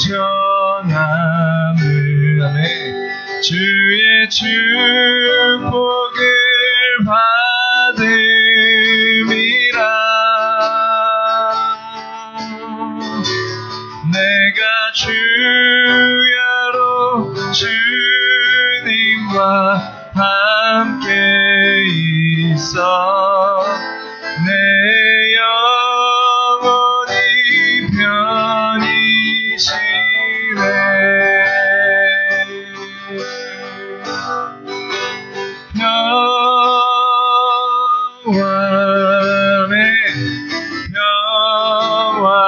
전함을 아멘. 주의 축복을 받음이라. 내가 주야로 주님과 함께 있어 내 영혼이 편히쉬네. 평화의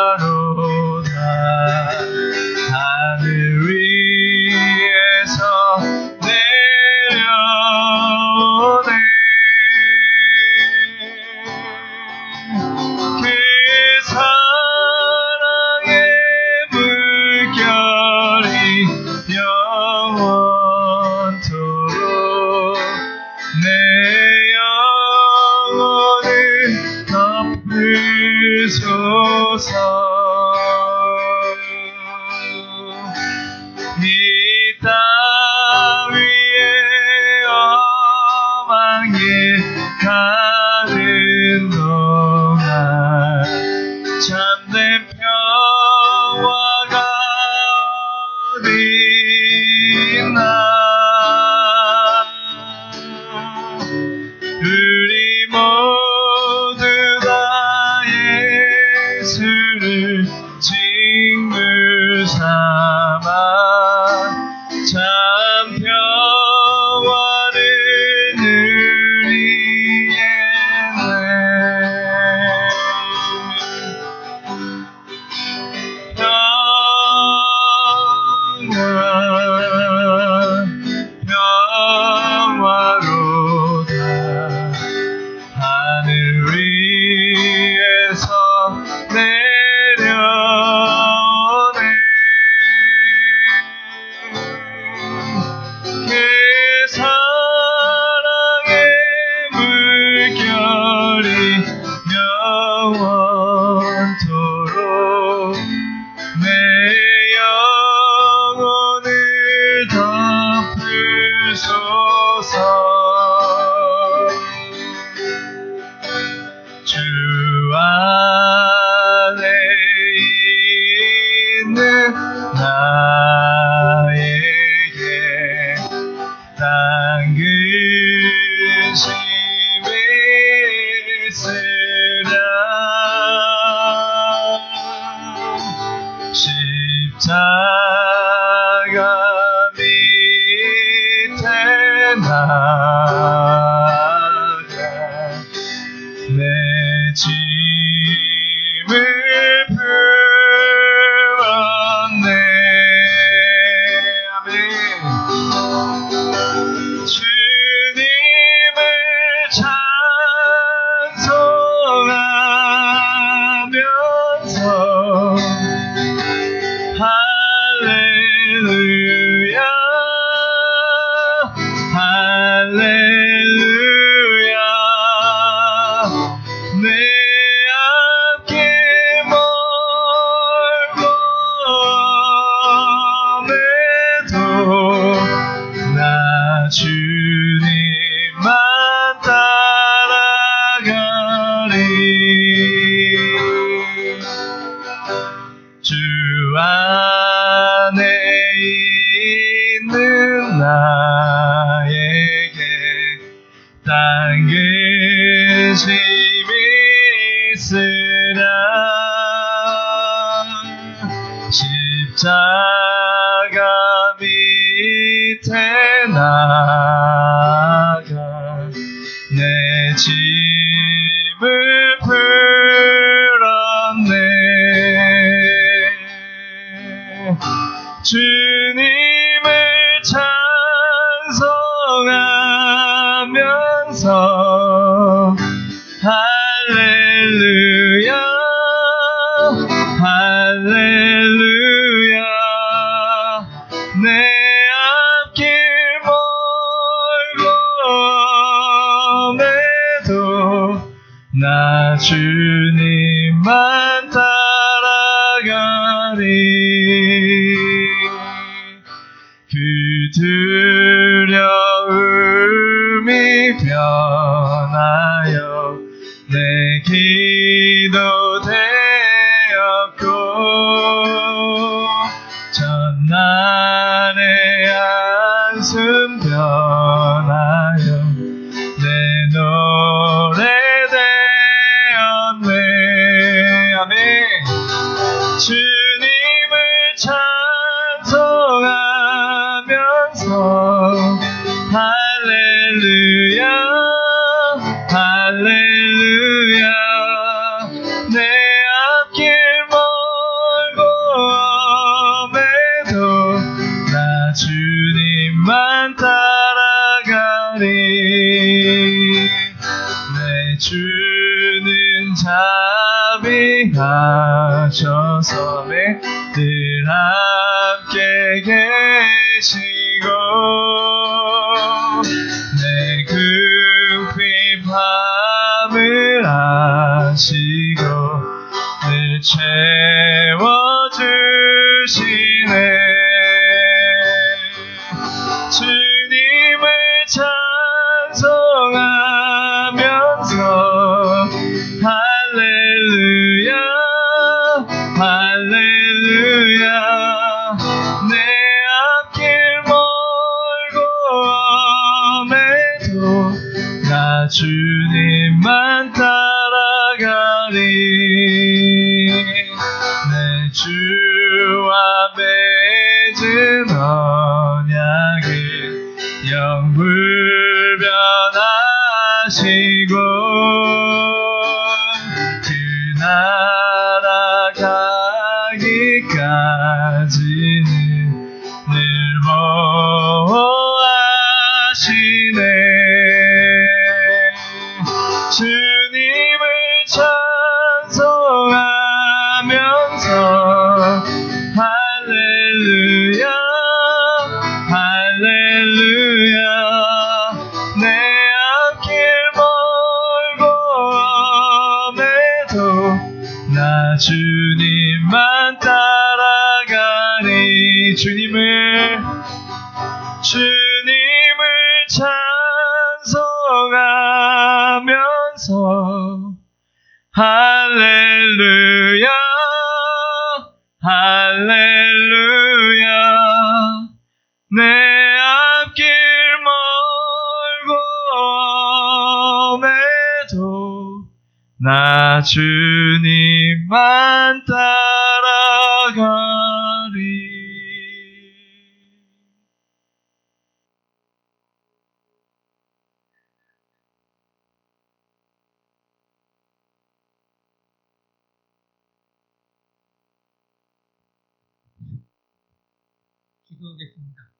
평화로다. 하늘 위에서 내려오네. 그 사랑의 물결이 영원토록 내 영혼을 덮으소서. 이 땅 위에 험한 길 가는 동안 참된 평화가 어디 있나. 우리 모두 다 예수를 징물 삼아 참 평화를 누리겠네. 평화로다. 하늘 위에서 내려오네. 그 사랑의 물결이 영원토록 내 영혼을 덮으소서. 주 안에 있는 나에게 당근심이 있으랴. 십자가 밑에 나가 내 짐을 풀었네. 아멘. 주님을 찬송하면서 할렐루야 할렐루야. 내 앞길 멀고 매도 나 주님만 따라가리. 주 안에 있는 나에게 당근심이 있으랴. 십자가 밑에 나가 내 짐을 풀었네. 주님을 찬송하면서 할렐루야 할렐루야. 내 앞길 멀고 매도 나 주님만 따라가리. 하여 내 기도 되었고 전날의 한숨 변하여 내 노래 되었네. 아멘. 주님을 찬송하면서 할렐루야 할렐루야 내 앞길 멀고 엄해도 나 주님만 따라가리. 내 주는 자비하셔서 늘 함께 계시고 내 궁핍 밤을 아시고 늘 채워주시네. 주님을 찬송하면서 할렐루야 할렐루야 내 앞길 멀고 엄해도 나 주님만 따라가리. 내 주와 맺은 언약을 영불변하시고 그 나라 가기까지는 늘 보호하시네. 주님을 찬송하면서 할렐루야 할렐루야 내 앞길 멀고 엄해도 나 주님만 따라가리. 주님을 찬송하면서 할렐루야 할렐루야 내 앞길 멀고 엄해도 나 주님만 따라가리. 기도하겠습니다.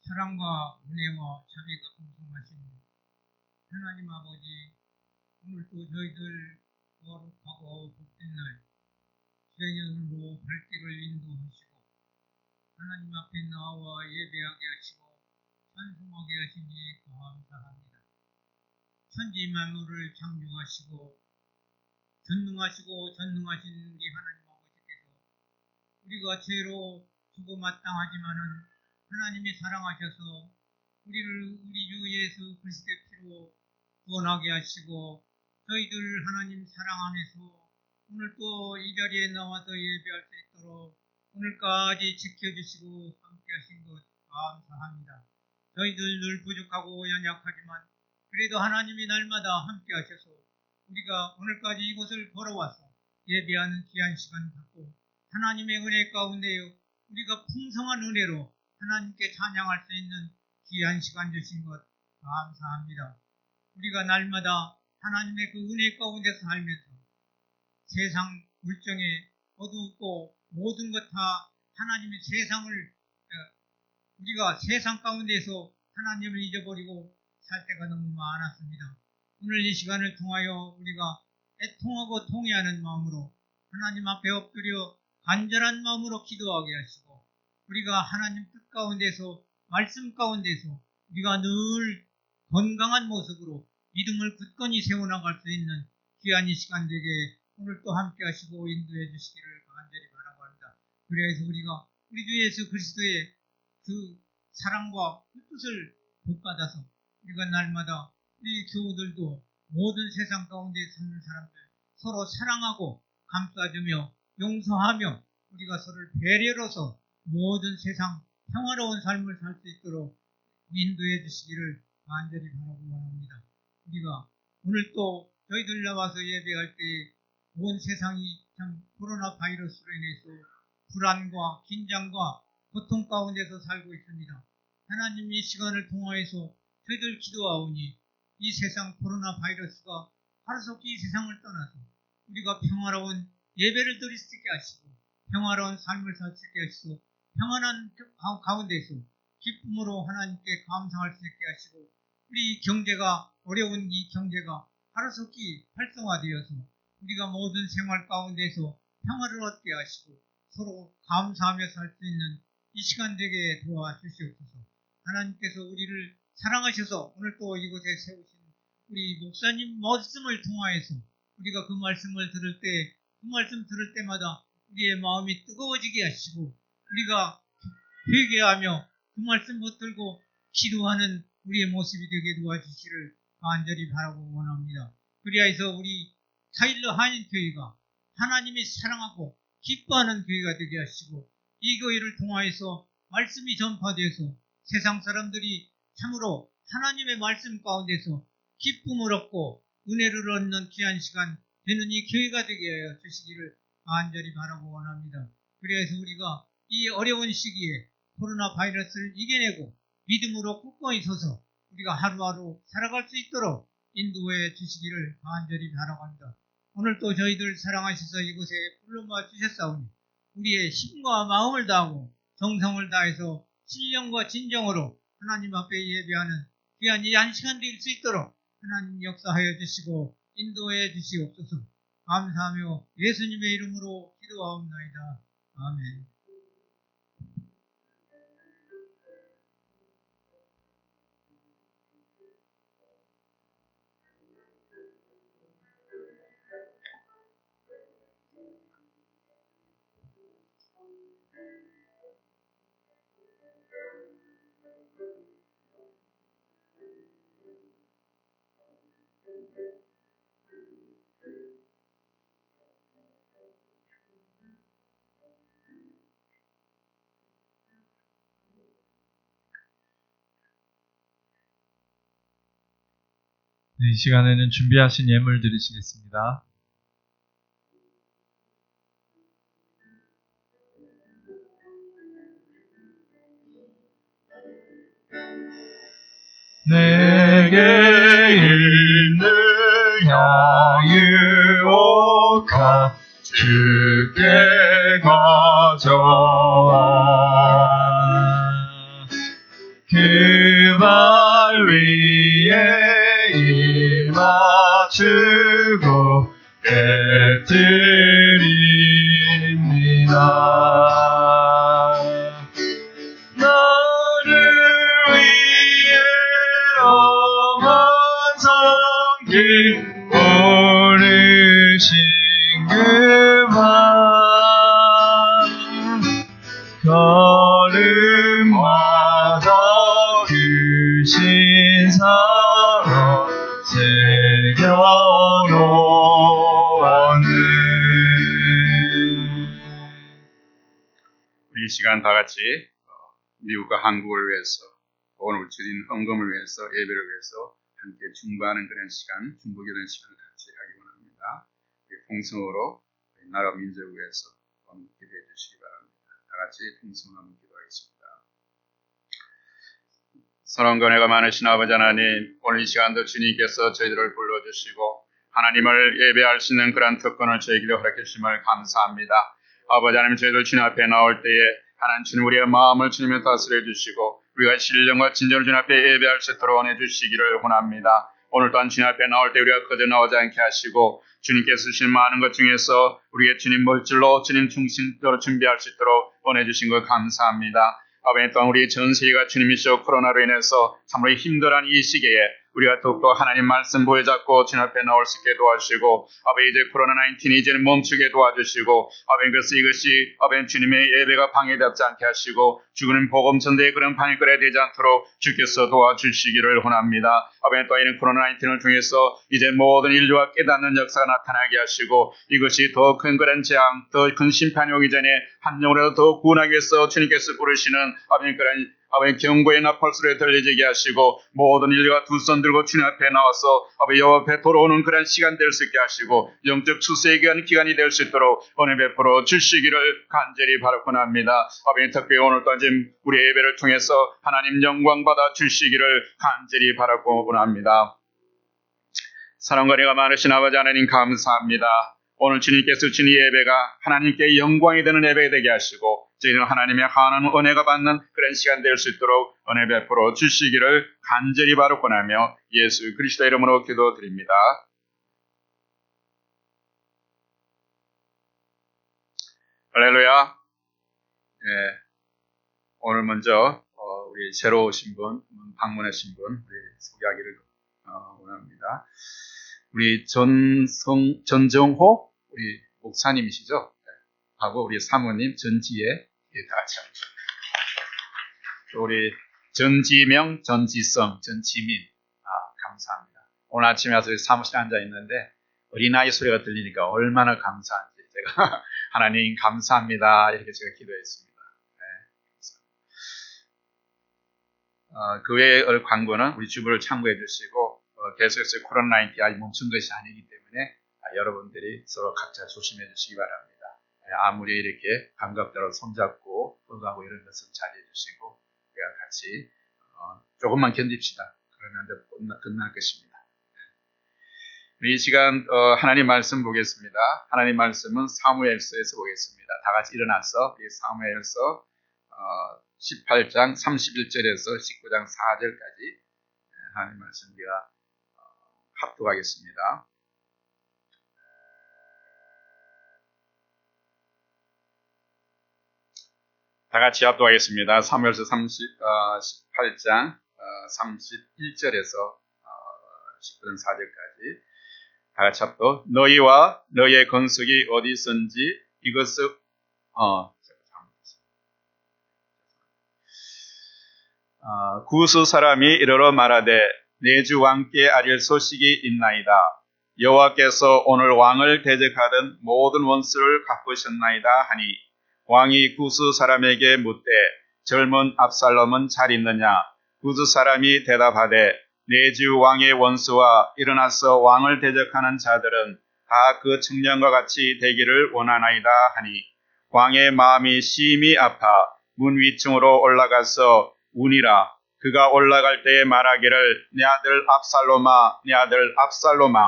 사랑과 은혜와 자비가 풍성하신 하나님 아버지, 오늘도 저희들 거룩하고 복된 날 주연으로 발길을 인도하시고 하나님 앞에 나와 예배하게 하시고 찬송하게 하시니 감사합니다. 천지 만물을 창조하시고 전능하신 우리 하나님 아버지께서 우리가 죄로 죽어 마땅하지만은 하나님이 사랑하셔서 우리를 우리 주 예수 그리스도의 피로 구원하게 하시고 저희들 하나님 사랑 안에서 오늘 또 이 자리에 나와서 예배할 수 있도록 오늘까지 지켜주시고 함께 하신 것 감사합니다. 저희들 늘 부족하고 연약하지만 그래도 하나님이 날마다 함께 하셔서 우리가 오늘까지 이곳을 걸어와서 예배하는 귀한 시간 갖고 하나님의 은혜 가운데요 우리가 풍성한 은혜로 하나님께 찬양할 수 있는 귀한 시간 주신 것 감사합니다. 우리가 날마다 하나님의 그 은혜 가운데서 살면서 세상 물정에 어두웠고 모든 것 다 하나님의 세상을 우리가 세상 가운데서 하나님을 잊어버리고 살 때가 너무 많았습니다. 오늘 이 시간을 통하여 우리가 애통하고 통회하는 마음으로 하나님 앞에 엎드려 간절한 마음으로 기도하게 하시고 우리가 하나님 뜻 가운데서 말씀 가운데서 우리가 늘 건강한 모습으로 믿음을 굳건히 세워나갈 수 있는 귀한 이 시간 되게 오늘 또 함께 하시고 인도해 주시기를 간절히 바라고 합니다. 그래서 우리가 우리 주 예수 그리스도의 그 사랑과 그 뜻을 복받아서 우리가 날마다 우리 교우들도 모든 세상 가운데 사는 사람들 서로 사랑하고 감싸주며 용서하며 우리가 서로를 배려로서 모든 세상 평화로운 삶을 살 수 있도록 인도해 주시기를 간절히 바라고 원합니다. 우리가 오늘 또 저희들 나와서 예배할 때 온 세상이 참 코로나 바이러스로 인해서 불안과 긴장과 고통 가운데서 살고 있습니다. 하나님 이 시간을 통하여서 저희들 기도하오니 이 세상 코로나 바이러스가 하루속히 이 세상을 떠나서 우리가 평화로운 예배를 드릴 수 있게 하시고 평화로운 삶을 살 수 있게 하시고 평안한 가운데서 기쁨으로 하나님께 감사할 수 있게 하시고 우리 경제가 어려운 이 경제가 하루속히 활성화되어서 우리가 모든 생활 가운데서 평화를 얻게 하시고 서로 감사하며 살 수 있는 이 시간 되게 도와주시옵소서. 하나님께서 우리를 사랑하셔서 오늘 또 이곳에 세우신 우리 목사님 말씀을 통하여서 우리가 그 말씀을 들을 때 그 말씀 들을 때마다 우리의 마음이 뜨거워지게 하시고 우리가 회개하며 그 말씀 붙들고 기도하는 우리의 모습이 되게 도와주시기를 간절히 바라고 원합니다. 그리하여서 우리 타일러 한인교회가 하나님이 사랑하고 기뻐하는 교회가 되게 하시고 이 교회를 통하여서 말씀이 전파되어서 세상 사람들이 참으로 하나님의 말씀 가운데서 기쁨을 얻고 은혜를 얻는 귀한 시간 되는 이 교회가 되게 하여 주시기를 간절히 바라고 원합니다. 그래서 우리가 이 어려운 시기에 코로나 바이러스를 이겨내고 믿음으로 굳건히 서서 우리가 하루하루 살아갈 수 있도록 인도해 주시기를 간절히 바라옵니다. 오늘 또 저희들 사랑하셔서 이곳에 불러모아 주셨사오니 우리의 힘과 마음을 다하고 정성을 다해서 신령과 진정으로 하나님 앞에 예배하는 귀한 이 한 시간 될 수 있도록 하나님 역사하여 주시고 인도해 주시옵소서. 감사하며 예수님의 이름으로 기도하옵나이다. 아멘. 이 시간에는 준비하신 예물 드리시겠습니다. 내게 있는 유혹하 주께 가져와 그 발 위에 일 맞추고 배드립니다. 나를 위해 엄한 성길 오르신 그만 걸음마다 그 신사로 새겨놓았네. 우리 이 시간 다 같이 미국과 한국을 위해서 오늘 주신 헌금을 위해서 예배를 위해서 함께 중보하는 그런 시간, 중보기도하는 시간을 같이 하기 원합니다. 통성으로 나라 민족을 위해서 기도해 주시기 바랍니다. 다 같이 통성으로 한번 기도하겠습니다. 사랑과 은혜가 많으신 아버지 하나님, 오늘 이 시간도 주님께서 저희들을 불러주시고 하나님을 예배할 수 있는 그런 특권을 저에게 허락해 주심을 감사합니다. 아버지 하나님, 저희들 주님 앞에 나올 때에 하나님 주님 우리의 마음을 주님에 다스려 주시고 우리가 신령과 진정으로 주님 앞에 예배할 수 있도록 원해 주시기를 원합니다. 오늘 또한 주님 앞에 나올 때 우리가 거저 나오지 않게 하시고 주님께서 주신 많은 것 중에서 우리의 주님 물질로 주님 중심으로 준비할 수 있도록 원해 주신 것 감사합니다. 아버지 또한 우리 전 세계가 주님이시여 코로나로 인해서 참으로 힘들어하는 이 시기에 우리가 더욱더 하나님 말씀 보여잡고 주님 앞에 나올 수 있게 도와주시고 아버지 이제 코로나19이 이제는 멈추게 도와주시고 아버지 이것이 아버지 주님의 예배가 방해되지 않게 하시고 주님 복음 전대의 그런 방해거리가 되지 않도록 주께서 도와주시기를 원합니다. 아버지 또 이런 코로나19을 통해서 이제 모든 인류가 깨닫는 역사가 나타나게 하시고 이것이 더 큰 그런 재앙, 더 큰 심판이 오기 전에 한 영혼이라도 더 구원하기 위해서 주님께서 부르시는 아버지 그런 아버지 경고의 나팔소리에 들리게 하시고 모든 인류가 두 손 들고 주님 앞에 나와서 아버지 여호와 앞에 돌아오는 그런 시간 될 수 있게 하시고 영적 추수의 기간이 될 수 있도록 은혜 베풀어 주시기를 간절히 바라곤 합니다. 아버지 특별히 오늘 또 지금 우리 예배를 통해서 하나님 영광 받아 주시기를 간절히 바라곤 합니다. 사랑과 은혜가 많으신 아버지 하나님 감사합니다. 오늘 주님께서 주님 예배가 하나님께 영광이 되는 예배가 되게 하시고 저희는 하나님의 하나님 은혜가 받는 그런 시간 될 수 있도록 은혜 베풀어 주시기를 간절히 바라고나며 예수 그리스도 이름으로 기도드립니다. 할렐루야. 예, 오늘 먼저 우리 새로 오신 분, 방문하신 분 우리 소개하기를 원합니다. 우리 전정호 우리 목사님이시죠? 하고 우리 사모님 전지혜 다 같이 합니다. 우리 전지명, 전지성, 전지민 감사합니다. 오늘 아침에 와서 사무실에 앉아 있는데 어린아이 소리가 들리니까 얼마나 감사한지 제가 하나님 감사합니다 이렇게 제가 기도했습니다. 네, 그 외의 광고는 우리 주부를 참고해 주시고 계속해서 코로나19이 아직 멈춘 것이 아니기 때문에 여러분들이 서로 각자 조심해 주시기 바랍니다. 아무리 이렇게 반갑더라도 손잡고 건강하고 이런 것은 자제해 주시고 우리가 같이 조금만 견딥시다. 그러면 끝날 것입니다. 이 시간 하나님 말씀 보겠습니다. 하나님 말씀은 사무엘서에서 보겠습니다. 다 같이 일어나서 이 사무엘서 18장 31절에서 19장 4절까지 하나님 말씀 우리가 합독하겠습니다. 다 같이 합독하겠습니다. 사무엘서 18장 31절에서 19장 4절까지 다 같이 합독. 너희와 너희의 건축이 어디선지 이것을 구스 사람이 이르러 말하되 내 주 왕께 아릴 소식이 있나이다. 여호와께서 오늘 왕을 대적하던 모든 원수를 갚으셨나이다 하니 왕이 구스 사람에게 묻되 젊은 압살롬은 잘 있느냐? 구스 사람이 대답하되 내 주 왕의 원수와 일어나서 왕을 대적하는 자들은 다 그 청년과 같이 되기를 원하나이다 하니 왕의 마음이 심히 아파 문 위층으로 올라가서 우니라. 그가 올라갈 때에 말하기를 내 아들 압살롬아 내 아들 압살롬아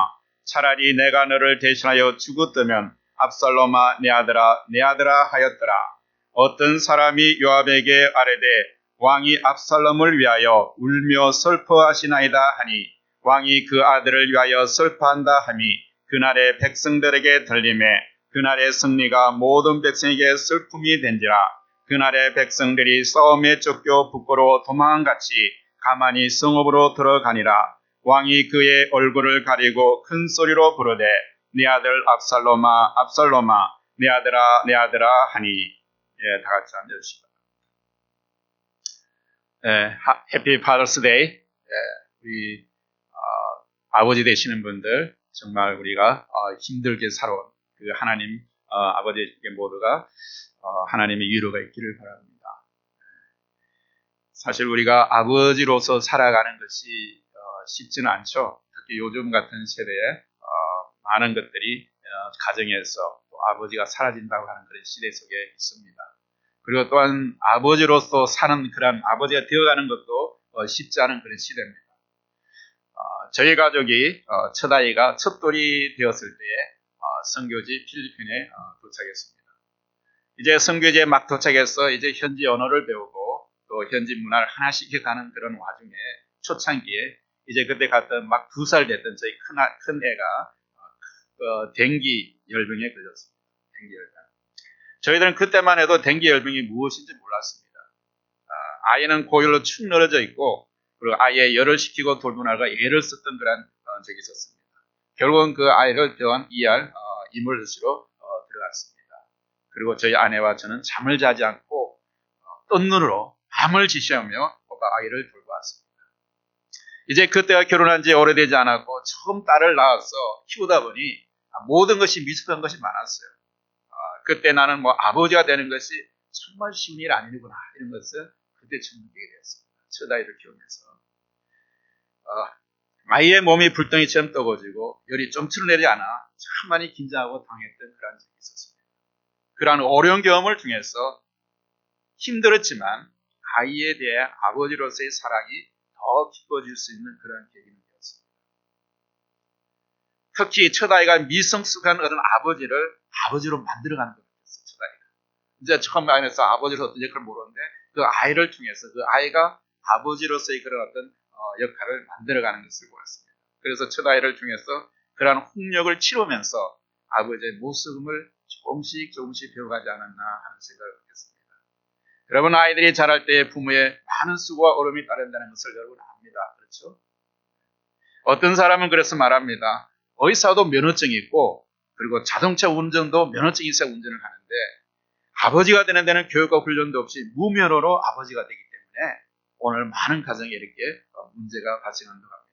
차라리 내가 너를 대신하여 죽었다면 압살롬아 내 아들아 하였더라. 어떤 사람이 요압에게 아뢰되 왕이 압살롬을 위하여 울며 슬퍼하시나이다 하니 왕이 그 아들을 위하여 슬퍼한다 하니 그날의 백성들에게 들림에 그날의 승리가 모든 백성에게 슬픔이 된지라. 그날의 백성들이 싸움에 쫓겨 부끄러워 도망한같이 가만히 성읍으로 들어가니라. 왕이 그의 얼굴을 가리고 큰 소리로 부르되 네 아들 압살롬아 압살롬아 내 아들아 하니. 예, 다 같이 앉으시다. 해피 파더스 데이. 우리 아버지 되시는 분들 정말 우리가 힘들게 살아온 그 하나님 아버지에게 모두가 하나님의 위로가 있기를 바랍니다. 사실 우리가 아버지로서 살아가는 것이 쉽지는 않죠. 특히 요즘 같은 세대에 많은 것들이 가정에서 또 아버지가 사라진다고 하는 그런 시대 속에 있습니다. 그리고 또한 아버지로서 사는 그런 아버지가 되어가는 것도 쉽지 않은 그런 시대입니다. 저희 가족이 첫 아이가 첫돌이 되었을 때에 선교지 필리핀에 도착했습니다. 이제 선교지에 막 도착해서 이제 현지 언어를 배우고 또 현지 문화를 하나씩 익혀가는 그런 와중에 초창기에 이제 그때 갔던 막 2살 됐던 저희 큰 애가 댕기 열병에 걸렸습니다. 댕기 열병. 저희들은 그때만 해도 댕기 열병이 무엇인지 몰랐습니다. 아이는 고열로 축 늘어져 있고 그리고 아이의 열을 식히고 돌보나가 애를 썼던 그런 적이 있었습니다. 결국은 그 아이를 또한 이해할 이물릇으로 들어갔습니다. 그리고 저희 아내와 저는 잠을 자지 않고 뜬 눈으로 밤을 지새우며 아이를 돌보았습니다. 이제 그때가 결혼한 지 오래되지 않았고 처음 딸을 낳아서 키우다 보니 모든 것이 미숙한 것이 많았어요. 그때 나는 아버지가 되는 것이 정말 쉬운 일 아니구나 이런 것을 그때 처음 느끼게 되었습니다. 첫 아이를 키우면서 아이의 몸이 불덩이처럼 떠거지고 열이 좀 치러내지 않아 참 많이 긴장하고 당했던 그런 적이 있었습니다. 그러한 어려운 경험을 통해서 힘들었지만 아이에 대해 아버지로서의 사랑이 더 깊어질 수 있는 그런 계기가 되었습니다. 특히 첫 아이가 미성숙한 어떤 아버지를 아버지로 만들어가는 것 같았어요. 첫 아이가 이제 처음 아이에서 아버지로 어떤 역할을 모르는데 그 아이를 통해서 그 아이가 아버지로서의 그런 어떤 역할을 만들어가는 것을 보았습니다. 그래서 첫 아이를 통해서 그러한 훈육을 치르면서 아버지의 모습을 조금씩 배워가지 않았나 하는 생각을 했습니다. 여러분 아이들이 자랄 때 부모의 많은 수고와 어려움이 따른다는 것을 여러분 압니다. 그렇죠? 어떤 사람은 그래서 말합니다. 의사도 면허증이 있고 그리고 자동차 운전도 면허증이 있어야 운전을 하는데 아버지가 되는 데는 교육과 훈련도 없이 무면허로 아버지가 되기 때문에 오늘 많은 가정에 이렇게 문제가 발생한다고 합니다.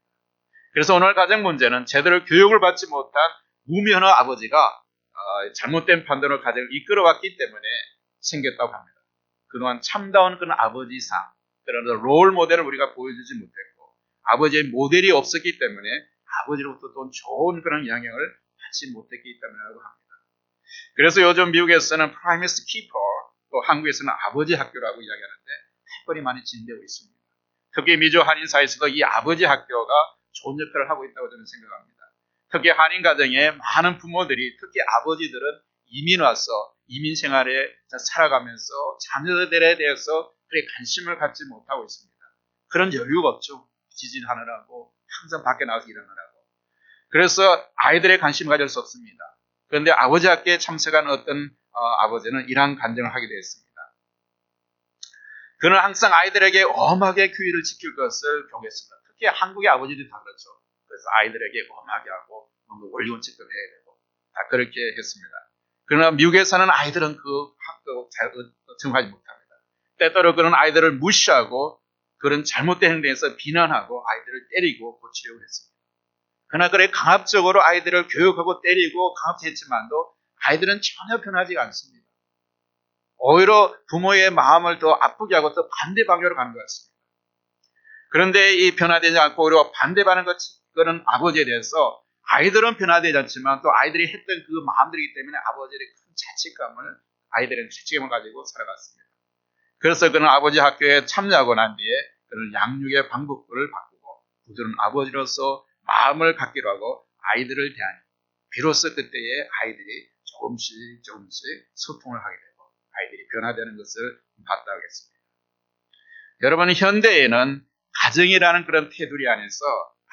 그래서 오늘 가정 문제는 제대로 교육을 받지 못한 무면허 아버지가 잘못된 판단으로 가정을 이끌어왔기 때문에 생겼다고 합니다. 그동안 참다운 그런 아버지상, 그런 롤 모델을 우리가 보여주지 못했고 아버지의 모델이 없었기 때문에 아버지로부터 또 좋은 그런 영향을 받지 못했기 때문이라고 합니다. 그래서 요즘 미국에서는 프라이머스 키퍼, 또 한국에서는 아버지 학교라고 이야기하는데 특별히 많이 진행되고 있습니다. 특히 미주 한인 사회에서도 이 아버지 학교가 좋은 역할을 하고 있다고 저는 생각합니다. 특히 한인 가정에 많은 부모들이 특히 아버지들은 이민 와서 이민 생활에 살아가면서 자녀들에 대해서 그렇게 관심을 갖지 못하고 있습니다. 그런 여유가 없죠. 지진하느라고 항상 밖에 나가서 일하느라고. 그래서 아이들의 관심을 가질 수 없습니다. 그런데 아버지 학교에 참석한 어떤 아버지는 이러한 간증을 하게 되었습니다. 그는 항상 아이들에게 엄하게 규율을 지킬 것을 경고했습니다. 특히 한국의 아버지들이 다 그렇죠. 그래서 아이들에게 엄하게 하고 원리원칙도 해야 되고 다 그렇게 했습니다. 그러나 미국에 사는 아이들은 그 학교 잘 적응하지 못합니다. 때때로 그런 아이들을 무시하고 그런 잘못된 행동에서 비난하고 아이들을 때리고 고치려고 했습니다. 그러나 그래 강압적으로 아이들을 교육하고 때리고 강압했지만도 아이들은 전혀 변하지 않습니다. 오히려 부모의 마음을 더 아프게 하고 더 반대 방향으로 가는 것 같습니다. 그런데 이 변화되지 않고 오히려 반대하는 그런 아버지에 대해서 아이들은 변화되지 않지만 또 아이들이 했던 그 마음들이기 때문에 아버지의 큰 아이들은 자책감을 가지고 살아갔습니다. 그래서 그는 아버지 학교에 참여하고 난 뒤에 그는 양육의 방법을 바꾸고 부드러운 아버지로서 마음을 갖기로 하고 아이들을 대하니 비로소 그때의 아이들이 조금씩 소통을 하게 되고 아이들이 변화되는 것을 봤다고 했습니다. 여러분 현대에는 가정이라는 그런 테두리 안에서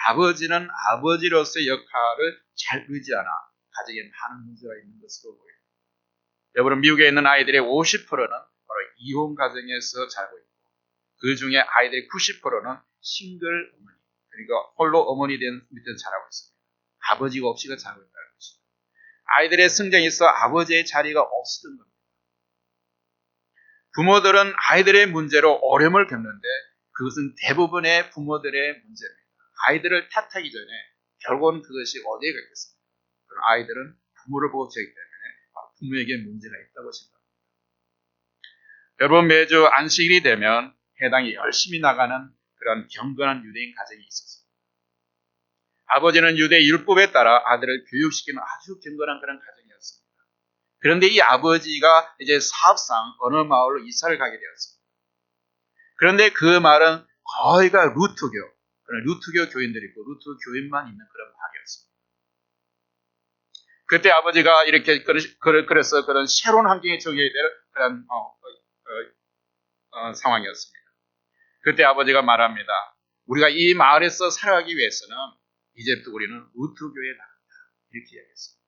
아버지는 아버지로서의 역할을 잘 의지하나 가정에 많은 문제가 있는 것으로 보입니다. 여러분 미국에 있는 아이들의 50%는 바로 이혼 가정에서 자고 있고 그 중에 아이들의 90%는 싱글 어머니 그러니까 홀로 어머니 된 밑에서 자라고 있습니다. 아버지가 없이가 자고 있다는 것입니다. 아이들의 성장에 있어 아버지의 자리가 없었던 겁니다. 부모들은 아이들의 문제로 어려움을 겪는데 그것은 대부분의 부모들의 문제입니다. 아이들을 탓하기 전에 결국은 그것이 어디에 갔겠습니까? 그럼 아이들은 부모를 보고 자기 때문에 부모에게 문제가 있다고 생각합니다. 여러분 매주 안식일이 되면 해당이 열심히 나가는 그런 경건한 유대인 가정이 있었습니다. 아버지는 유대 율법에 따라 아들을 교육시키는 아주 경건한 그런 가정이었습니다. 그런데 이 아버지가 이제 사업상 어느 마을로 이사를 가게 되었습니다. 그런데 그 마을은 거의가 루트교, 그런 루트교 교인들이 있고 루트 교인만 있는 그런 마을이었습니다. 그때 아버지가 이렇게 그래서 그런 새로운 환경에 적응해야 될 그런 상황이었습니다. 그때 아버지가 말합니다. 우리가 이 마을에서 살아가기 위해서는 이제부터 우리는 루트교에 나간다. 이렇게 이야기했습니다.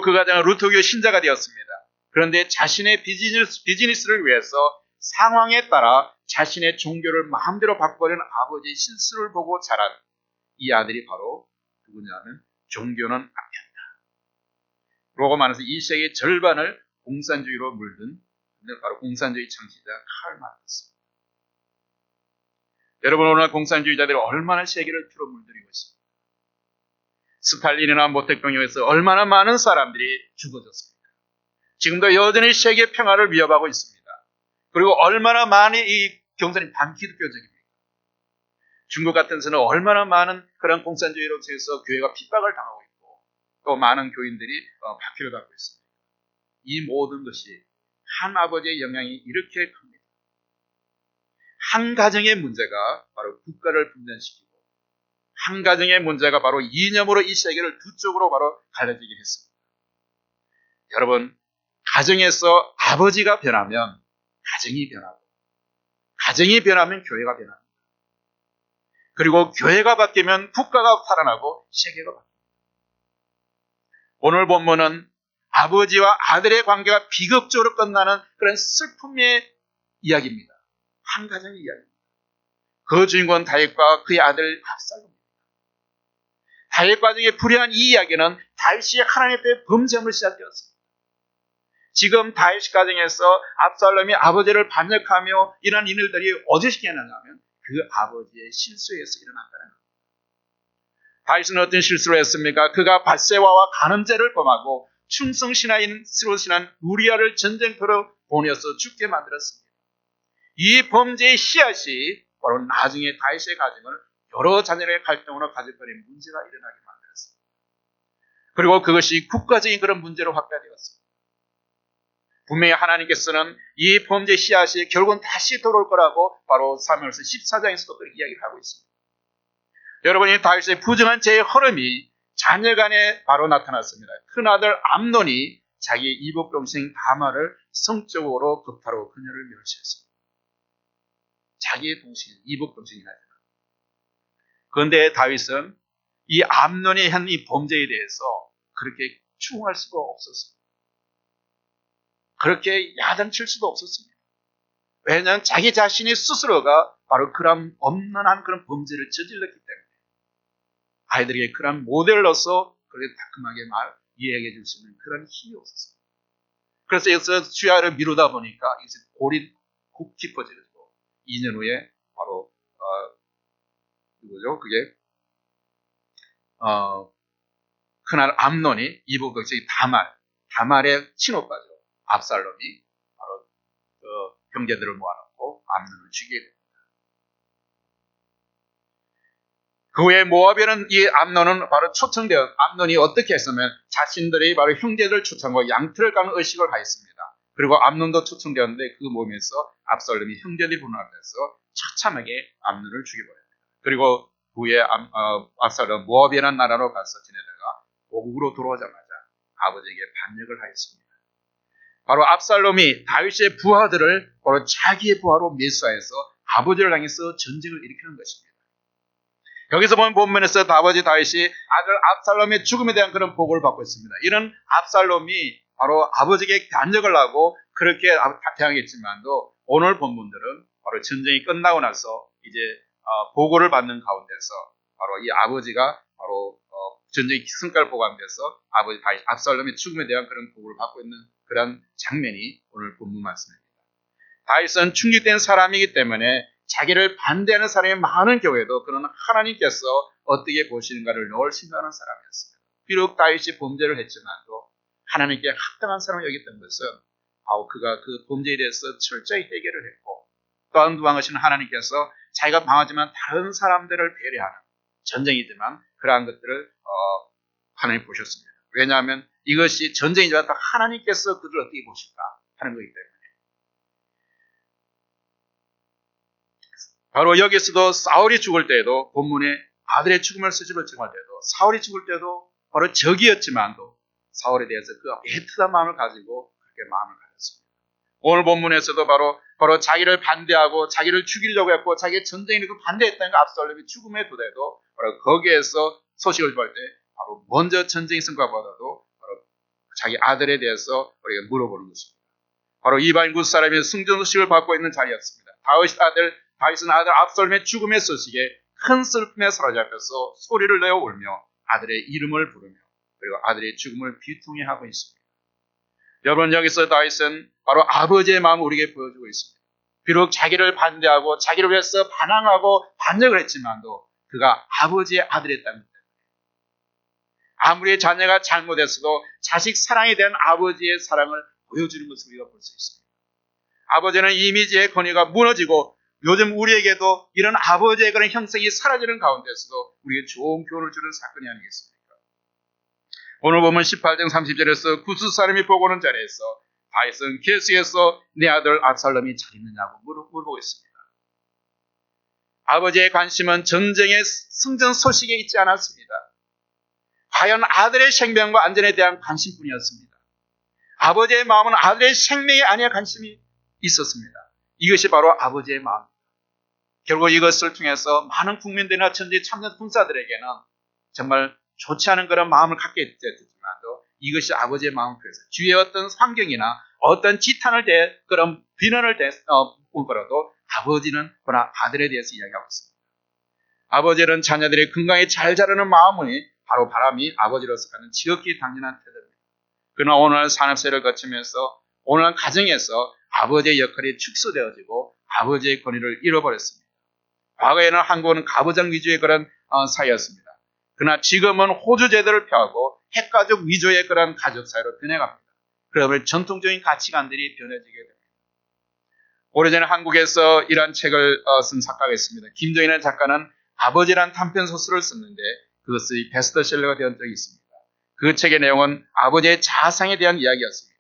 그 가정은 루트교 신자가 되었습니다. 그런데 자신의 비즈니스를 위해서 상황에 따라 자신의 종교를 마음대로 바꿔버리는 아버지의 실수를 보고 자란 이 아들이 바로 누구냐면 종교는 악이었다. 로마서 2세기 절반을 공산주의로 물든 바로 공산주의 창시자 칼 마르크스입니다. 여러분, 오늘 공산주의자들이 얼마나 세계를 피로 물들이고 있습니다. 스탈린이나 모택병력에서 얼마나 많은 사람들이 죽어졌습니까? 지금도 여전히 세계 평화를 위협하고 있습니다. 그리고 얼마나 많이 이 경선이 반기독교적입니다. 중국 같은 데서는 얼마나 많은 그런 공산주의로 해서 교회가 핍박을 당하고 있고 또 많은 교인들이 박해를 받고 있습니다. 이 모든 것이 한 아버지의 영향이 이렇게 큽니다. 한 가정의 문제가 바로 국가를 분단시키고 한 가정의 문제가 바로 이념으로 이 세계를 두 쪽으로 바로 갈라지게 했습니다. 여러분, 가정에서 아버지가 변하면 가정이 변하고 가정이 변하면 교회가 변합니다. 그리고 교회가 바뀌면 국가가 살아나고 세계가 바뀝니다. 오늘 본문은 아버지와 아들의 관계가 비극적으로 끝나는 그런 슬픔의 이야기입니다. 한 가정의 이야기입니다. 그 주인공 다윗과 그의 아들 압살롬입니다. 다윗 과정에 불의한 이 이야기는 다윗이 하나님 앞에 범죄함을 시작되었습니다. 지금 다윗 가정에서 압살롬이 아버지를 반역하며 이런 일들이 어디서 일어나냐면 그 아버지의 실수에서 일어난다는 겁니다. 다윗은 어떤 실수를 했습니까? 그가 밧세바와 간음죄를 범하고 충성신하인으로 신한 우리아를 전쟁터로 보내어서 죽게 만들었습니다. 이 범죄의 씨앗이 바로 나중에 다윗의 가정을 여러 자녀의 갈등으로 가져버린 문제가 일어나게 만들었습니다. 그리고 그것이 국가적인 그런 문제로 확대되었습니다. 분명히 하나님께서는 이 범죄 씨앗이 결국은 다시 돌아올 거라고 바로 사무엘서 14장에서도 그렇게 이야기를 하고 있습니다. 여러분이 다윗의 부정한 죄의 흐름이 자녀 간에 바로 나타났습니다. 큰아들 암논이 자기 이복 동생 다말을 성적으로 겁탈하고 그녀를 멸시했습니다. 자기의 동생, 이복 동생이나. 그런데 다윗은 이 암논이 한 이 범죄에 대해서 그렇게 추궁할 수가 없었습니다. 그렇게 야단칠 수도 없었습니다. 왜냐하면 자기 자신이 스스로가 바로 그런 엄난한 그런 범죄를 저질렀기 때문에 아이들에게 그런 모델로서 그렇게 따끔하게 이야기해 줄 수 있는 그런 힘이 없었습니다. 그래서 여기서 주야를 미루다 보니까 이제 골이 국 깊어지고 2년 후에 바로 누구죠? 그게 큰아들 암논이 이복 동생 다말의 친오빠죠. 압살롬이 바로 형제들을 모아놓고 암논을 죽이게 됩니다. 그 후에 모압에는 이 암논은 바로 암논이 어떻게 했으면 자신들이 바로 형제들 초청하고 양털을 까는 의식을 하였습니다. 그리고 암논도 초청되었는데 그 몸에서 압살롬이 형제들이 분합해서 처참하게 암논을 죽여버립니다. 그리고 그 후에 압살롬 모압이라는 나라로 가서 지내다가 고국으로 돌아오자마자 아버지에게 반역을 하였습니다. 바로 압살롬이 다윗의 부하들을 바로 자기의 부하로 매수하여서 아버지를 향해서 전쟁을 일으키는 것입니다. 여기서 보면 본문에서 아버지 다윗이 아들 압살롬의 죽음에 대한 그런 보고를 받고 있습니다. 이런 압살롬이 바로 아버지에게 반역을 하고 그렇게 대항했지만도 오늘 본문들은 바로 전쟁이 끝나고 나서 이제 보고를 받는 가운데서 바로 이 아버지가 바로 전쟁의 성과를 보고하면서 아버지 다윗 압살롬의 죽음에 대한 그런 보고를 받고 있는 그런 장면이 오늘 본문 말씀입니다. 다윗은 충격된 사람이기 때문에 자기를 반대하는 사람이 많은 경우에도 그는 하나님께서 어떻게 보시는가를 늘 생각하는 사람이었습니다. 비록 다윗이 범죄를 했지만도 하나님께 합당한 사람을 여겼던 것은 바로 그가 그 범죄에 대해서 철저히 해결을 했고 또한 방하시는 하나님께서 자기가 방하지만 다른 사람들을 배려하는 전쟁이지만 그러한 것들을 하나님 보셨습니다. 왜냐하면 이것이 전쟁이지만 하나님께서 그들을 어떻게 보실까 하는 거기 때문에 바로 여기서도 사울이 죽을 때에도 본문에 아들의 죽음을 수집을 정할 때도 사울이 죽을 때도 바로 적이었지만도 사울에 대해서 그 애틋한 마음을 가지고 그렇게 마음을 가졌습니다. 오늘 본문에서도 바로 자기를 반대하고 자기를 죽이려고 했고 자기의 전쟁에 반대했다는 그 압살롬이 죽음에 도래도 바로 거기에서 소식을 접할 때 바로 먼저 전쟁 성과보다도 바로 자기 아들에 대해서 우리가 물어보는 것입니다. 바로 이방인 구 사람의 승전 소식을 받고 있는 자리였습니다. 다윗은 아들 압살롬의 죽음의 소식에 큰 슬픔에 사로잡혀서 소리를 내어 울며 아들의 이름을 부르며 그리고 아들의 죽음을 비통해하고 있습니다. 여러분, 여기서 다윗은 바로 아버지의 마음을 우리에게 보여주고 있습니다. 비록 자기를 반대하고 자기를 위해서 반항하고 반역을 했지만도 그가 아버지의 아들이었다는 것. 아무리 자녀가 잘못했어도 자식 사랑에 대한 아버지의 사랑을 보여주는 것을 우리가 볼 수 있습니다. 아버지는 이미지의 권위가 무너지고 요즘 우리에게도 이런 아버지의 그런 형성이 사라지는 가운데서도 우리에게 좋은 교훈을 주는 사건이 아니겠습니까? 오늘 보면 18장 30절에서 구스 사람이 보고 오는 자리에서 다윗은 계속해서 내 아들 압살롬이 잘 있느냐고 물어보고 있습니다. 아버지의 관심은 전쟁의 승전 소식에 있지 않았습니다. 과연 아들의 생명과 안전에 대한 관심뿐이었습니다. 아버지의 마음은 아들의 생명에 아니야 관심이 있었습니다. 이것이 바로 아버지의 마음. 결국 이것을 통해서 많은 국민들이나 천지 참전 군사들에게는 정말 좋지 않은 그런 마음을 갖게 됐지만도 이것이 아버지의 마음을 통해서 주위의 어떤 환경이나 어떤 지탄을 그런 비난을 보더라도 아버지는 그러나 아들에 대해서 이야기하고 있습니다. 아버지는 자녀들이 건강히 잘 자라는 마음이 바로 바람이 아버지로서 갖는 지극히 당연한 태도입니다. 그러나 오늘 산업세를 거치면서 오늘 가정에서 아버지의 역할이 축소되어지고 아버지의 권위를 잃어버렸습니다. 과거에는 한국은 가부장 위주의 그런 사회였습니다. 그러나 지금은 호주 제도를 펴고 핵가족 위주의 그런 가족 사회로 변해갑니다. 그러면 전통적인 가치관들이 변해지게 됩니다. 오래전에 한국에서 이러한 책을 쓴 작가가 있습니다. 김정인의 작가는 아버지란 단편 소설을 썼는데 그것이 베스트셀러가 된 적이 있습니다. 그 책의 내용은 아버지의 자상에 대한 이야기였습니다.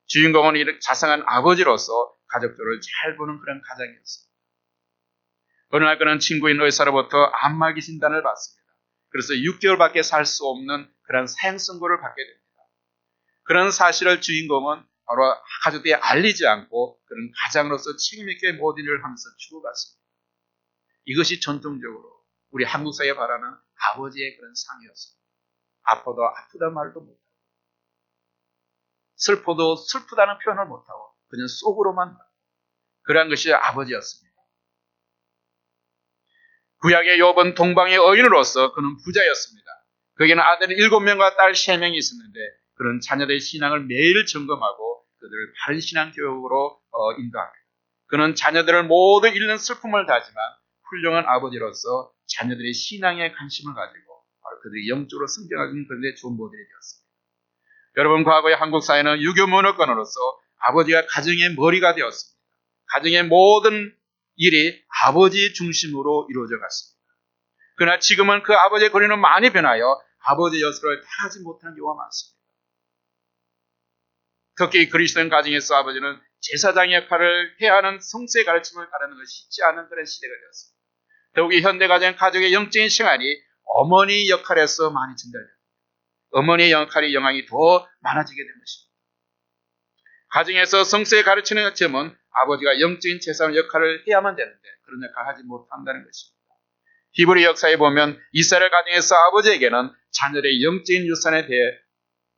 주인공은 이렇게 자상한 아버지로서 가족들을 잘 보는 그런 가장이었습니다. 어느 날 그는 친구인 의사로부터 암말기 진단을 받습니다. 그래서 6개월밖에 살 수 없는 그런 사형 선고를 받게 됩니다. 그런 사실을 주인공은 바로 가족들이 알리지 않고 그런 가장으로서 책임있게 모든 일을 하면서 죽어갔습니다. 이것이 전통적으로 우리 한국 사회에 바라는 아버지의 그런 상이었습니다. 아파도 아프다 말도 못하고 슬퍼도 슬프다는 표현을 못하고 그냥 속으로만 말하고 그러한 것이 아버지였습니다. 구약의 욥은 동방의 어인으로서 그는 부자였습니다. 그에게는 아들 7명과 딸 3명이 있었는데 그런 자녀들의 신앙을 매일 점검하고 그들을 바른 신앙 교육으로 인도합니다. 그는 자녀들을 모두 잃는 슬픔을 다지만 훌륭한 아버지로서 자녀들의 신앙에 관심을 가지고 바로 그들이 영적으로 성장하는 그런 데 좋은 모델이 되었습니다. 여러분, 과거의 한국 사회는 유교 문화권으로서 아버지가 가정의 머리가 되었습니다. 가정의 모든 일이 아버지 중심으로 이루어져 갔습니다. 그러나 지금은 그 아버지의 권위는 많이 변하여 아버지의 역할을 다하지 못하는 경우가 많습니다. 특히 그리스도인 가정에서 아버지는 제사장 역할을 해야 하는 성수의 가르침을 가르는 것이 쉽지 않은 그런 시대가 되었습니다. 더욱이 현대 가족의 영적인 시간이 어머니 역할에서 많이 전달됩니다. 어머니의 역할이 영향이 더 많아지게 된 것입니다. 가정에서 성수에 가르치는 점은 아버지가 영적인 제사장 역할을 해야만 되는데 그런 역할을 하지 못한다는 것입니다. 히브리 역사에 보면 이스라엘 가정에서 아버지에게는 자녀들의 영적인 유산에 대해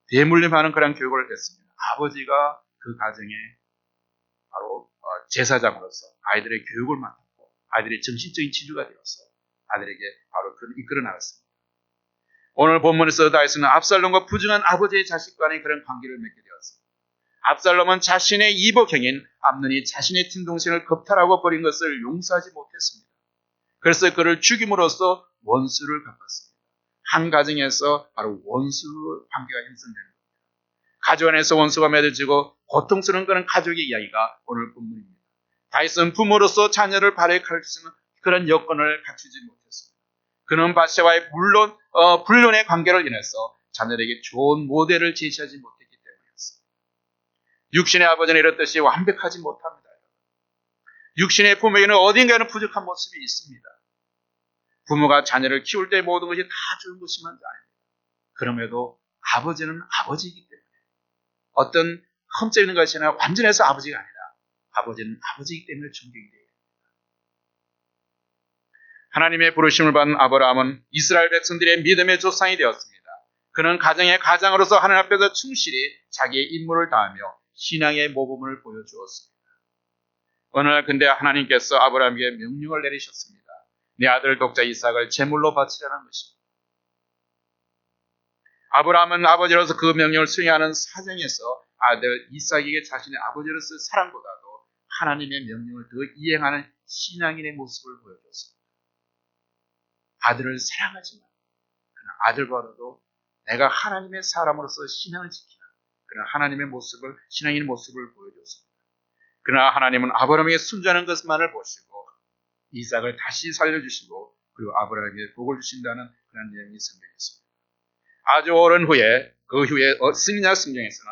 대물림하는 그런 교육을 했습니다. 아버지가 그 가정에 바로 제사장으로서 아이들의 교육을 맡았고 아이들의 정신적인 지주가 되어서 아들에게 바로 그를 이끌어 나갔습니다. 오늘 본문에서 다윗은 압살롬과 부정한 아버지의 자식 간의 그런 관계를 맺게 되었습니다. 압살롬은 자신의 이복형인 암논이 자신의 친동생을 겁탈하고 버린 것을 용서하지 못했습니다. 그래서 그를 죽임으로써 원수를 갚았습니다. 한 가정에서 바로 원수 관계가 형성되는 겁니다. 가족 안에서 원수가 맺어지고 고통스러운 그런 가족의 이야기가 오늘 본문입니다. 다윗은 부모로서 자녀를 바르게 가르치는 그런 여건을 갖추지 못했습니다. 그는 바세바의 불륜의 관계를 인해서 자녀에게 좋은 모델을 제시하지 못했기 때문이었습니다. 육신의 아버지는 이렇듯이 완벽하지 못합니다. 육신의 부모에게는 어딘가에는 부족한 모습이 있습니다. 부모가 자녀를 키울 때 모든 것이 다 좋은 것이만 아닙니다. 그럼에도 아버지는 아버지이기 때문에 어떤 흠집 있는 것이 아니라 완전해서 아버지가 아니라 아버지는 아버지이기 때문에 존경이 돼요. 하나님의 부르심을 받은 아브라함은 이스라엘 백성들의 믿음의 조상이 되었습니다. 그는 가정의 가장으로서 하나님 앞에서 충실히 자기의 임무를 다하며 신앙의 모범을 보여주었습니다. 어느 날 근데 하나님께서 아브라함에게 명령을 내리셨습니다. 내 아들 독자 이삭을 제물로 바치라는 것입니다. 아브라함은 아버지로서 그 명령을 수행하는 사정에서 아들 이삭에게 자신의 아버지로서의 사랑보다도 하나님의 명령을 더 이행하는 신앙인의 모습을 보여줬습니다. 아들을 사랑하지만 그러나 아들보다도 내가 하나님의 사람으로서 신앙을 지키는 그런 하나님의 모습을, 신앙인의 모습을 보여줬습니다. 그러나 하나님은 아브라함에게 순종하는 것만을 보시고 이삭을 다시 살려주시고 그리고 아브라함에게 복을 주신다는 그런 내용이 성경에 있습니다. 아주 오랜 후에 그 후에 승리자 성경에서는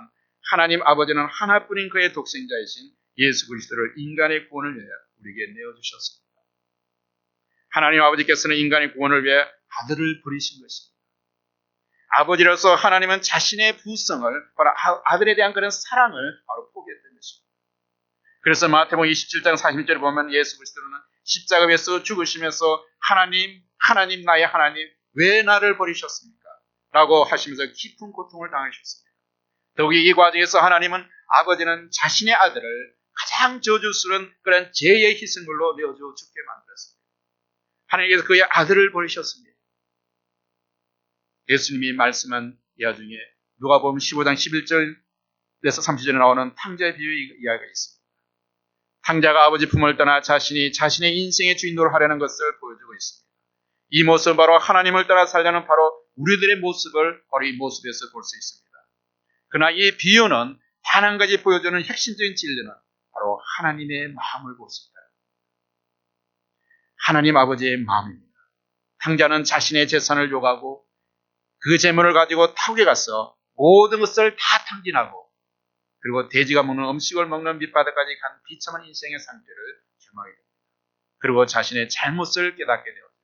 하나님 아버지는 하나뿐인 그의 독생자이신 예수 그리스도를 인간의 구원을 위해 우리에게 내어주셨습니다. 하나님 아버지께서는 인간의 구원을 위해 아들을 버리신 것입니다. 아버지로서 하나님은 자신의 부성을 바로 아들에 대한 그런 사랑을 바로 포기했던 것입니다. 그래서 마태복음 27장 41절에 보면 예수 그리스도는 십자가 위에서 죽으시면서 하나님 나의 하나님 왜 나를 버리셨습니까? 라고 하시면서 깊은 고통을 당하셨습니다. 더욱이 이 과정에서 하나님은 아버지는 자신의 아들을 가장 저주스러운 그런 죄의 희생물로 내어줘 죽게 만들었습니다. 하나님께서 그의 아들을 버리셨습니다. 예수님이 말씀한 이야 중에 누가복음 15장 11절에서 30절에 나오는 탕자의 비유 이야기가 있습니다. 탕자가 아버지 품을 떠나 자신의 인생의 주인으로 하려는 것을 보여주고 있습니다. 이 모습은 바로 하나님을 따라 살려는 바로 우리들의 모습을 바로 이 모습에서 볼 수 있습니다. 그러나 이 비유는 단 한 가지 보여주는 핵심적인 진리는 바로 하나님의 마음을 볼 수 있다. 하나님 아버지의 마음입니다. 탕자는 자신의 재산을 요구하고 그 재물을 가지고 타국에 가서 모든 것을 다 탕진하고 그리고 돼지가 먹는 음식을 먹는 밑바닥까지 간 비참한 인생의 상태를 경험하게 됩니다. 그리고 자신의 잘못을 깨닫게 되었고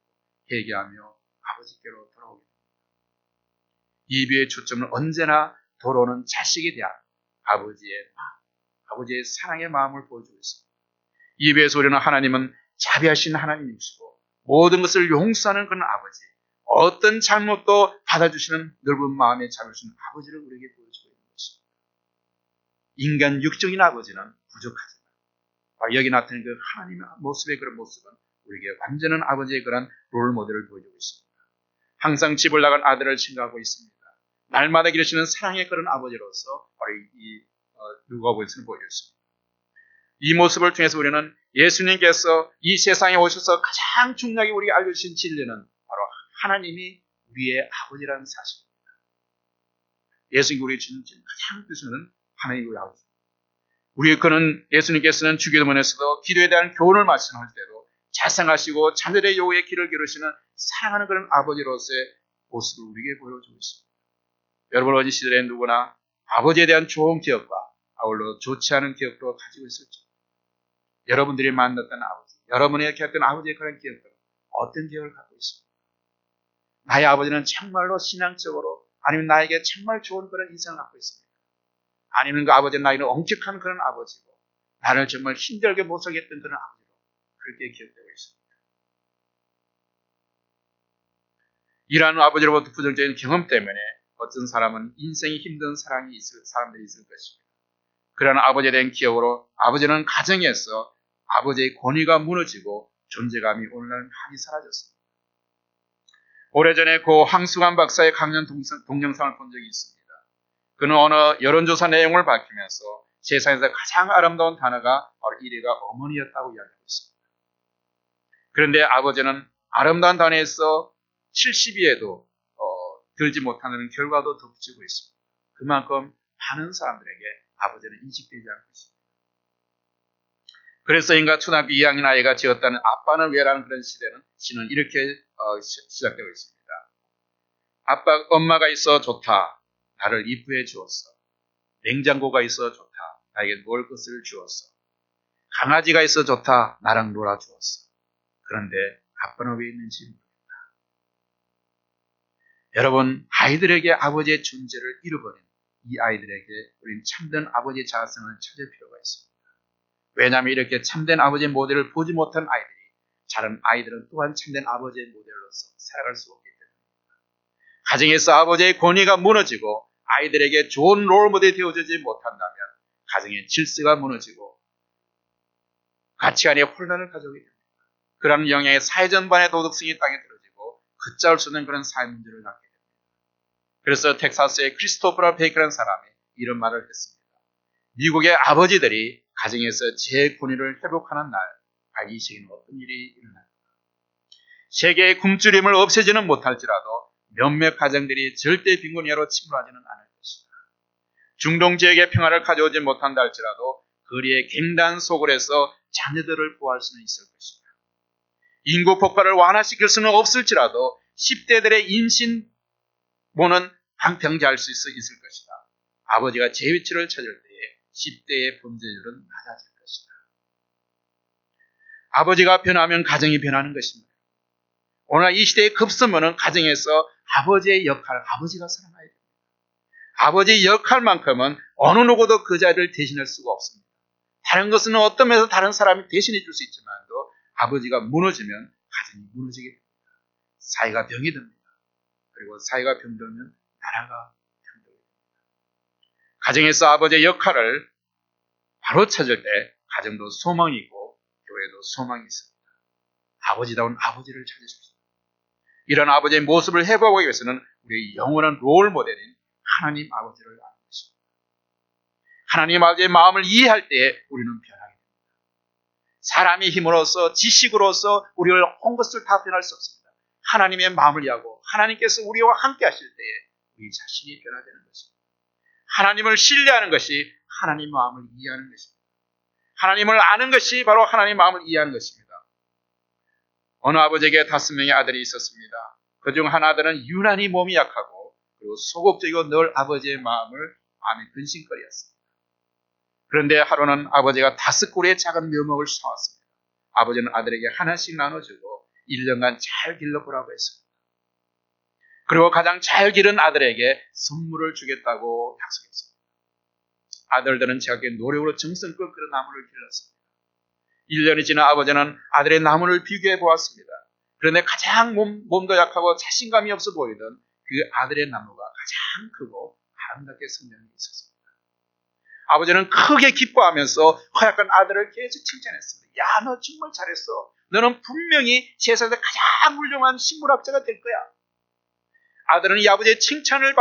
회개하며 아버지께로 돌아오게 됩니다. 이 비유의 초점은 언제나 돌아오는 자식에 대한 아버지의 사랑의 마음을 보여주고 있습니다. 이 비유에서 우리는 하나님은 자비하신 하나님이시고 모든 것을 용서하는 그런 아버지, 어떤 잘못도 받아주시는 넓은 마음의 자비하신 아버지를 우리에게 보여주고 있는 것입니다. 인간 육적인 아버지는 부족하지만 바로 여기 나타낸 그 하나님의 모습의 그런 모습은 우리에게 완전한 아버지의 그런 롤 모델을 보여주고 있습니다. 항상 집을 나간 아들을 생각하고 있습니다. 날마다 기르시는 사랑의 그런 아버지로서 바로 이 누가복음에서 보여줬습니다. 이 모습을 통해서 우리는 예수님께서 이 세상에 오셔서 가장 중요하게 우리에게 알려주신 진리는 바로 하나님이 우리의 아버지라는 사실입니다. 예수님이 우리에게 주신 가장 뜻은 하나님이 우리 아버지. 예수님께서는 주기도문에서도 기도에 대한 교훈을 말씀할 때도 자상하시고 자녀들의 요구에 귀를 기르시는 사랑하는 그런 아버지로서의 모습을 우리에게 보여주고 있습니다. 여러분 어린 시절에 누구나 아버지에 대한 좋은 기억과 아울러 좋지 않은 기억도 가지고 있었죠. 여러분들이 만났던 아버지, 여러분이 겪었던 아버지의 그런 기억들은 어떤 기억을 갖고 있습니까? 나의 아버지는 정말로 신앙적으로 아니면 나에게 정말 좋은 그런 인생을 갖고 있습니까? 아니면 그 아버지는 나에게 엄격한 그런 아버지고 나를 정말 힘들게 못 살게 했던 그런 아버지로 그렇게 기억되고 있습니다. 이러한 아버지로부터 부정적인 경험 때문에 어떤 사람은 인생이 힘든 사람들이 있을 것입니다. 그러나 아버지에 대한 기억으로 아버지는 가정에서 아버지의 권위가 무너지고 존재감이 오늘날 많이 사라졌습니다. 오래전에 고 황수관 박사의 강연 동영상을 본 적이 있습니다. 그는 어느 여론조사 내용을 밝히면서 세상에서 가장 아름다운 단어가 바로 1위가 어머니였다고 이야기하고 있습니다. 그런데 아버지는 아름다운 단어에서 70위에도 들지 못하는 결과도 덧붙이고 있습니다. 그만큼 많은 사람들에게 아버지는 인식되지 않고 있습니다. 그래서 인가 초등학교 2학년 아이가 지었다는 아빠는 왜라는 그런 시는 이렇게 시작되고 있습니다. 엄마가 있어 좋다. 나를 이쁘게 주었어. 냉장고가 있어 좋다. 나에게 먹을 것을 주었어. 강아지가 있어 좋다. 나랑 놀아주었어. 그런데 아빠는 왜 있는지 모르겠다. 여러분, 아이들에게 아버지의 존재를 잃어버린 이 아이들에게 우리는 참된 아버지의 자아성을 찾을 필요가 있습니다. 왜냐하면 이렇게 참된 아버지의 모델을 보지 못한 아이들이 자란 아이들은 또한 참된 아버지의 모델로서 살아갈 수 없기 때문입니다. 가정에서 아버지의 권위가 무너지고 아이들에게 좋은 롤모델이 되어주지 못한다면 가정의 질서가 무너지고 가치관의 혼란을 가져오게 됩니다. 그런 영향의 사회 전반의 도덕성이 땅에 떨어지고 걷잡을 수 없는 그런 사회 문제를 낳게 됩니다. 그래서 텍사스의 크리스토퍼 베이커라는 사람이 이런 말을 했습니다. 미국의 아버지들이 가정에서 제 권위를 회복하는 날, 이 시기는 어떤 일이 일어날까? 세계의 굶주림을 없애지는 못할지라도 몇몇 가정들이 절대 빈곤 이하로 침몰하지는 않을 것이다. 중동 지역의 평화를 가져오지 못한다 할지라도 거리의 갱단 소굴에서 자녀들을 구할 수는 있을 것이다. 인구 폭발을 완화시킬 수는 없을지라도 10대들의 임신모는 방평지할 수 있을 것이다. 아버지가 제 위치를 찾을 때에 10대의 범죄율은 낮아질 것이다. 아버지가 변하면 가정이 변하는 것입니다. 오늘 이 시대의 급선무는 가정에서 아버지의 역할, 아버지가 살아나야 됩니다. 아버지의 역할만큼은 어느 누구도 그 자리를 대신할 수가 없습니다. 다른 것은 어떤 면에서 다른 사람이 대신해 줄 수 있지만도 아버지가 무너지면 가정이 무너지게 됩니다. 사회가 병이 듭니다. 그리고 사회가 병들면 나라가 병들게 됩니다. 가정에서 아버지의 역할을 바로 찾을 때 가정도 소망이 있고 교회도 소망이 있습니다. 아버지다운 아버지를 찾으십시오. 이런 아버지의 모습을 회복하기 위해서는 우리의 영원한 롤 모델인 하나님 아버지를 아는 것입니다. 하나님 아버지의 마음을 이해할 때에 우리는 변하게 됩니다. 사람의 힘으로서 지식으로서 우리를 온 것을 다 변할 수 없습니다. 하나님의 마음을 이해하고 하나님께서 우리와 함께 하실 때에 우리 자신이 변화되는 것입니다. 하나님을 신뢰하는 것이 하나님 마음을 이해하는 것입니다. 하나님을 아는 것이 바로 하나님 마음을 이해하는 것입니다. 어느 아버지에게 5명의 아들이 있었습니다. 그중 한 아들은 유난히 몸이 약하고 그리고 소극적이고 늘 아버지의 마음에 근심거리였습니다. 그런데 하루는 아버지가 5꾸리의 작은 묘목을 사왔습니다. 아버지는 아들에게 하나씩 나눠주고 1년간 잘 길러보라고 했습니다. 그리고 가장 잘 기른 아들에게 선물을 주겠다고 약속했습니다. 아들들은 자기의 노력으로 정성껏 그런 나무를 길렀습니다. 1년이 지나 아버지는 아들의 나무를 비교해 보았습니다. 그런데 가장 몸도 약하고 자신감이 없어 보이던 그 아들의 나무가 가장 크고 아름답게 성장해 있었습니다. 아버지는 크게 기뻐하면서 허약한 아들을 계속 칭찬했습니다. 야, 너 정말 잘했어. 너는 분명히 세상에서 가장 훌륭한 식물학자가 될 거야. 아들은 이 아버지의 칭찬을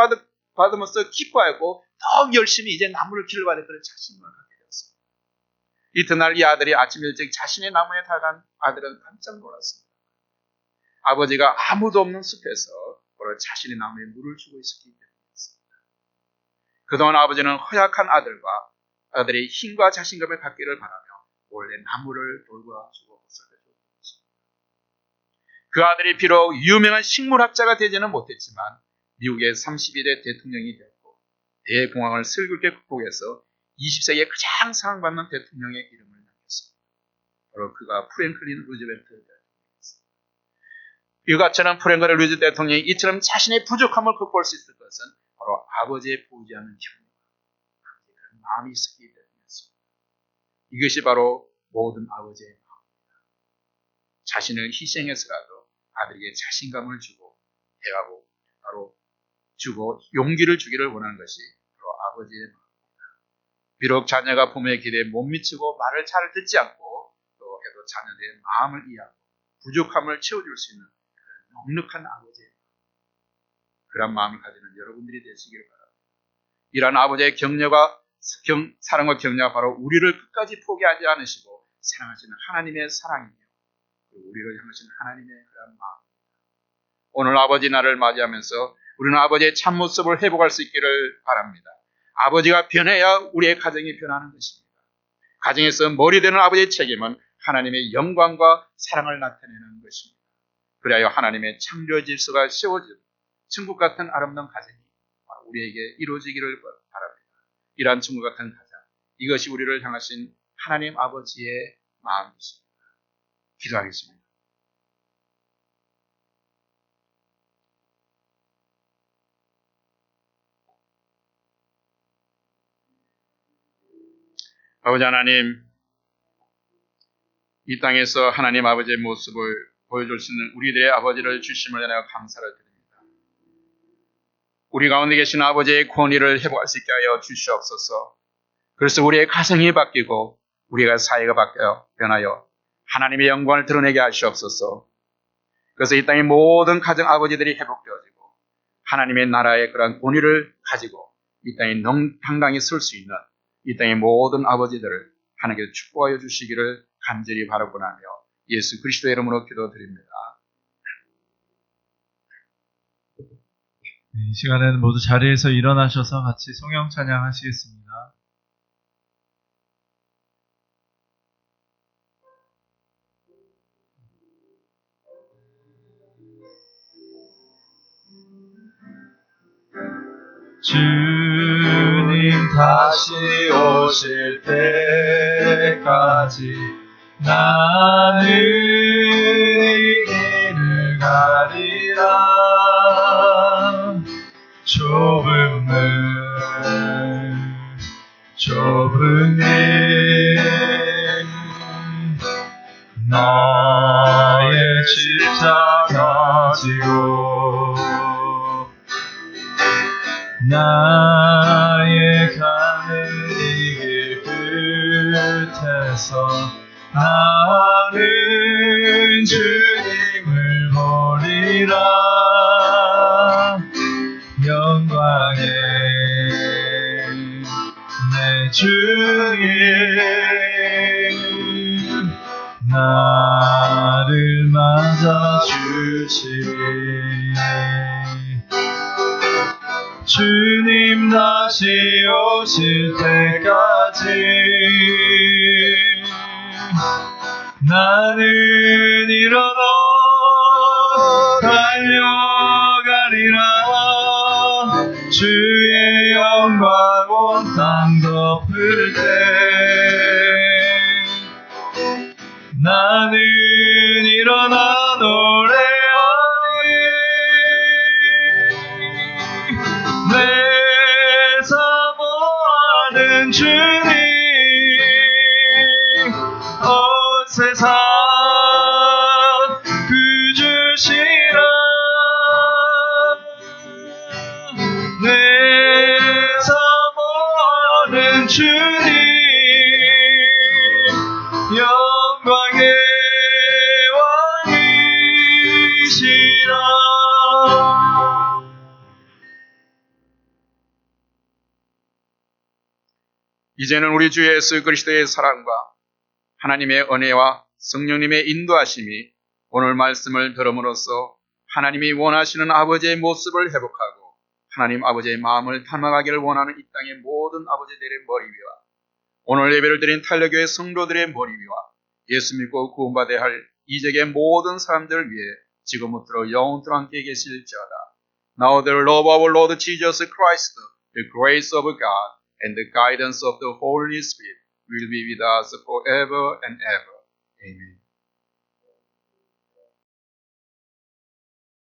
받으면서 기뻐하고 더욱 열심히 이제 나무를 길러야 될 그런 자신감을 갖게 되었습니다. 이튿날 이 아들이 아침 일찍 자신의 나무에 다가간 아들은 깜짝 놀랐습니다. 아버지가 아무도 없는 숲에서 바로 자신의 나무에 물을 주고 있었기 때문이었습니다. 그동안 아버지는 허약한 아들의 힘과 자신감을 갖기를 바라며 원래 나무를 돌봐주고 보살펴주었던 것입니다. 그 아들이 비록 유명한 식물학자가 되지는 못했지만 미국의 32대 대통령이 되었고 대공황을 슬기롭게 극복해서 20세기에 가장 사랑받는 대통령의 이름을 남겼습니다. 바로 그가 프랭클린 루즈벨트 대통령이었습니다. 이같이는 프랭클린 루즈벨트 대통령이 이처럼 자신의 부족함을 극복할 수 있을 것은 바로 아버지의 보이지 않는 격려, 그런 마음이 있었기 때문이었습니다. 이것이 바로 모든 아버지의 마음입니다. 자신을 희생해서라도 아들에게 자신감을 주고 대하고 바로 주고 용기를 주기를 원하는 것이 바로 아버지의 마음입니다. 비록 자녀가 부모의 기대에 못 미치고 말을 잘 듣지 않고 또 해도 자녀들의 마음을 이해하고 부족함을 채워줄 수 있는 넉넉한 아버지의 마음, 그런 마음을 가지는 여러분들이 되시길 바랍니다. 이러한 아버지의 사랑과 격려가 바로 우리를 끝까지 포기하지 않으시고 사랑하시는 하나님의 사랑이며 우리를 향하시는 하나님의 그런 마음입니다. 오늘 아버지 날을 맞이하면서 우리는 아버지의 참모습을 회복할 수 있기를 바랍니다. 아버지가 변해야 우리의 가정이 변하는 것입니다. 가정에서 머리 되는 아버지의 책임은 하나님의 영광과 사랑을 나타내는 것입니다. 그리하여 하나님의 창조 질서가 세워진 천국 같은 아름다운 가정이 우리에게 이루어지기를 바랍니다. 이러한 천국 같은 가정, 이것이 우리를 향하신 하나님 아버지의 마음이십니다. 기도하겠습니다. 아버지 하나님, 이 땅에서 하나님 아버지의 모습을 보여줄 수 있는 우리들의 아버지를 주심을 인하여 감사를 드립니다. 우리 가운데 계신 아버지의 권위를 회복할 수 있게 하여 주시옵소서. 그래서 우리의 가정이 바뀌고 우리가 사회가 변하여 하나님의 영광을 드러내게 하시옵소서. 그래서 이 땅의 모든 가정 아버지들이 회복되어지고 하나님의 나라의 그런 권위를 가지고 이 땅에 당당히 설 수 있는 이 땅의 모든 아버지들을 하나님께서 축복하여 주시기를 간절히 바라고나며 예수 그리스도의 이름으로 기도드립니다. 이 시간에는 모두 자리에서 일어나셔서 같이 성령 찬양하시겠습니다. 주님 다시 오실 때까지 나는 이 길을 가리라. 좁은 길 나의 십자가 지고 나의 가는 이 길 끝에서 나는 주님을 보리라. 영광의 내 주님 나를 맞아주시리. 주님 다시 오실 때까지 나는 일어나 달려가리라. 주의 영광 온 땅 덮을 때 나는 일어나 노래하리. 내 사모하는 주님 온 세상 구주시라. 내 사모하는 주님 영광의 왕이시라. 이제는 우리 주 예수 그리스도의 사랑과 하나님의 은혜와 성령님의 인도하심이 오늘 말씀을 들음으로써 하나님이 원하시는 아버지의 모습을 회복하고 하나님 아버지의 마음을 닮아가기를 원하는 이 땅의 모든 아버지들의 머리 위와 오늘 예배를 드린 탄력교회 성도들의 머리 위와 예수 믿고 구원받아야 할 이적의 모든 사람들 위해 지금부터 영원토록 함께 계실지어다. Now the love of our Lord Jesus Christ, the grace of God, and the guidance of the Holy Spirit will be with us forever and ever. Amen.